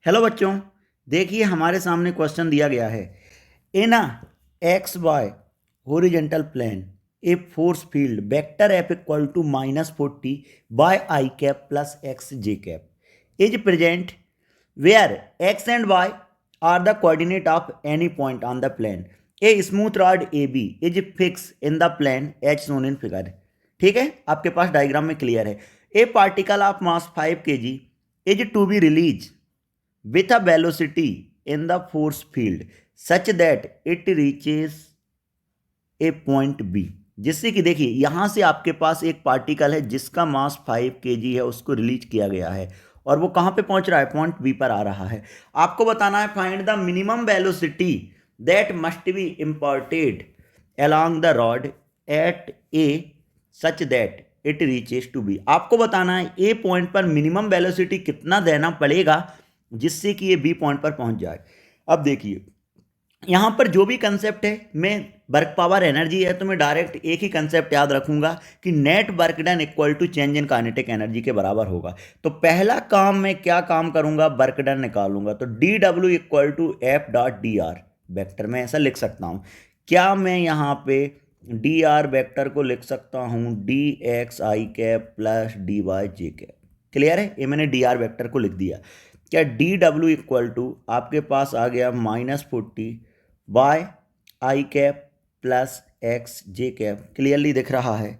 Hello बच्चों, देखिए हमारे सामने क्वेश्चन दिया गया है। In a X Y horizontal plane a force field vector F equal to -40 by I cap plus X J cap is present where X and Y are the coordinate of any point on the plane. A smooth rod A B is fix in the plane as shown in figure. ठीक है, आपके पास diagram में clear है। A particle of mass 5 kg is to be release with a velocity in the force field such that it reaches a point B। जिससे कि देखिए यहां से आपके पास एक पार्टिकल है जिसका मास 5 kg है, उसको रिलीज किया गया है और वो कहां पे पहुंच रहा है, पॉइंट बी पर आ रहा है। आपको बताना है find the minimum velocity that must be imparted along the rod at A such that it reaches to B. आपको बताना है ए पॉइंट पर मिनिमम वेलोसिटी कितना देना पड़ेगा जिससे कि ये बी पॉइंट पर पहुंच जाए। अब देखिए यहां पर जो भी कंसेप्ट है, मैं वर्क पावर एनर्जी है तो मैं डायरेक्ट एक ही कंसेप्ट याद रखूंगा कि net work done equal to change in kinetic energy के बराबर होगा। तो पहला काम मैं क्या काम करूंगा, वर्क डन निकालूंगा। तो D W equal to F dot D R vector में ऐसा लिख सकता हूं। क्या मैं यहाँ पे डी आर वैक्टर को लिख सकता हूँ डी एक्स आई कैप प्लस डी वाई जे कैप। क्लियर है, ये मैंने डी आर वैक्टर को लिख दिया। क्या डी डब्ल्यू इक्वल टू आपके पास आ गया -40 by I cap plus X J cap. Clearly दिख रहा है,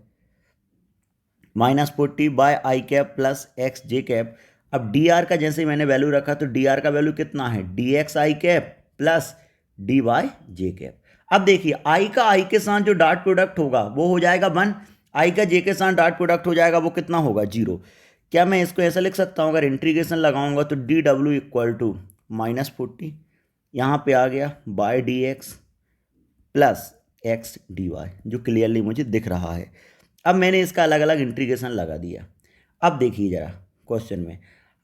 -40 by I cap plus X J cap. अब डी आर का जैसे मैंने वैल्यू रखा तो डी आर का वैल्यू कितना है, डी एक्स आई कैप प्लस डी वाई जे कैप। अब देखिए आई का आई के साथ जो डॉट प्रोडक्ट होगा वो हो जाएगा 1, आई का जे के साथ डॉट प्रोडक्ट हो जाएगा वो कितना होगा, 0। क्या मैं इसको ऐसा लिख सकता हूँ, अगर इंटीग्रेशन लगाऊंगा तो डी डब्ल्यू इक्वल टू -40 यहाँ पे आ गया by D X plus X D Y, जो क्लियरली मुझे दिख रहा है। अब मैंने इसका अलग अलग इंटीग्रेशन लगा दिया। अब देखिए ज़रा क्वेश्चन में,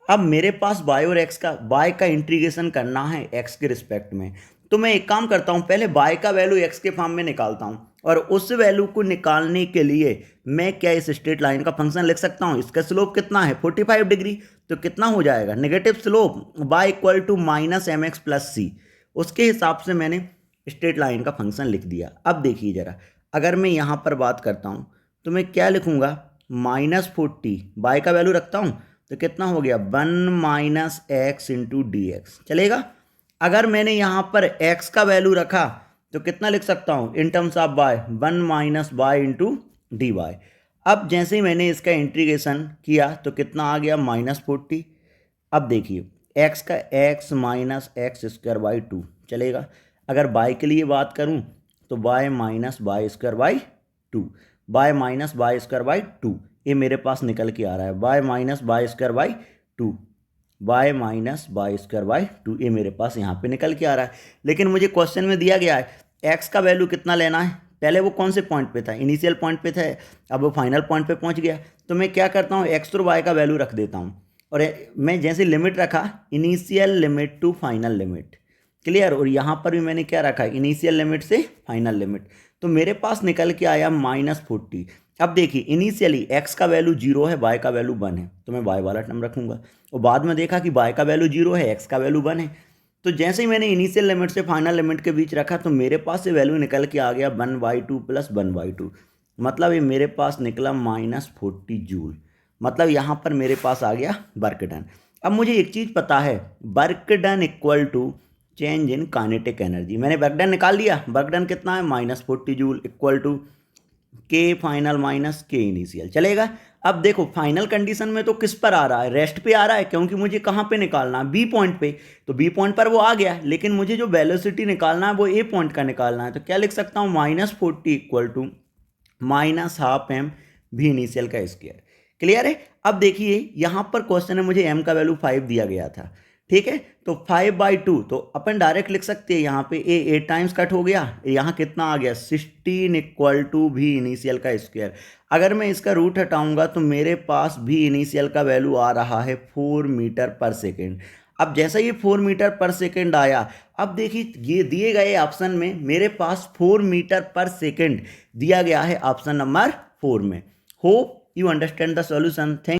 अब मेरे पास बाय और एक्स का बाय का इंटीग्रेशन करना है एक्स के रिस्पेक्ट में। तो मैं एक काम करता हूँ, पहले बाय का वैल्यू एक्स के फॉर्म में निकालता हूँ और उस वैल्यू को निकालने के लिए मैं क्या इस स्ट्रेट लाइन का फंक्शन लिख सकता हूँ। इसका स्लोप कितना है, 45 डिग्री। तो कितना हो जाएगा, negative slope by equal to -mx plus C. उसके हिसाब से मैंने स्ट्रेट लाइन का फंक्शन लिख दिया। अब देखिए ज़रा, अगर मैं यहाँ पर बात करता हूँ तो मैं क्या लिखूँगा, -40 बाय का वैल्यू रखता हूँ तो कितना हो गया 1 - x इंटू डी एक्स। चलेगा। अगर मैंने यहाँ पर x का वैल्यू रखा तो कितना लिख सकता हूँ in terms of by, 1 - by into D Y. अब जैसे ही मैंने इसका इंटीग्रेशन किया तो कितना आ गया -40। अब देखिए x का x - x स्क्वायर बाई 2 चलेगा। अगर बाय के लिए बात करूँ तो by - by square by 2, by - by square by 2 ये मेरे पास निकल के आ रहा है। By - by square by 2, by - by square by 2 ये मेरे पास यहाँ पे निकल के आ रहा है। लेकिन मुझे क्वेश्चन में दिया गया है एक्स का वैल्यू कितना लेना है। पहले वो कौन से पॉइंट पे था, इनिशियल पॉइंट पे था, अब वो फाइनल पॉइंट पे पहुँच गया। तो मैं क्या करता हूँ, एक्स और वाई का वैल्यू रख देता हूँ और मैं जैसे लिमिट रखा initial limit to final limit. Clear. और यहाँ पर भी मैंने क्या रखा, इनिशियल लिमिट से फाइनल लिमिट। तो मेरे पास निकल के आया -40। अब देखिए इनिशियली x का वैल्यू 0 है, y का वैल्यू 1 है, तो मैं y वाला टर्म रखूंगा। और बाद में देखा कि y का वैल्यू 0 है, x का वैल्यू 1 है। तो जैसे ही मैंने इनिशियल लिमिट से फाइनल लिमिट के बीच रखा तो मेरे पास से वैल्यू निकल के आ गया 1/2 प्लस 1/2। मतलब ये मेरे पास निकला -40 जूल। मतलब यहाँ पर मेरे पास आ गया वर्क डन। अब मुझे एक चीज़ पता है, work done equal to change in kinetic energy. मैंने वर्क डन निकाल लिया, वर्क डन कितना है -40 joule equal to K final minus K initial. चलेगा। अब देखो फाइनल कंडीशन में तो किस पर आ रहा है, रेस्ट पे आ रहा है, क्योंकि मुझे कहाँ पे निकालना है, बी पॉइंट पे। तो बी पॉइंट पर वो आ गया, लेकिन मुझे जो वेलोसिटी निकालना है वो ए पॉइंट का निकालना है। तो क्या लिख सकता हूँ, -40 इक्वल टू -12m भी इनिशियल का स्क्वायर। क्लियर है। अब देखिए यहाँ पर क्वेश्चन है, मुझे m का वैल्यू 5 दिया गया था। ठीक है, तो 5/2 तो अपन डायरेक्ट लिख सकते हैं। यहाँ पे ए 8 टाइम्स कट हो गया, यहाँ कितना आ गया 16 इक्वल टू भी इनिशियल का स्क्वायर। अगर मैं इसका रूट हटाऊंगा तो मेरे पास भी इनिशियल का वैल्यू आ रहा है 4 मीटर पर सेकेंड। अब जैसा ये 4 मीटर पर सेकेंड आया, अब देखिए ये दिए गए ऑप्शन में मेरे पास 4 मीटर पर सेकेंड दिया गया है ऑप्शन नंबर 4 में। Hope you understand the solution. Thank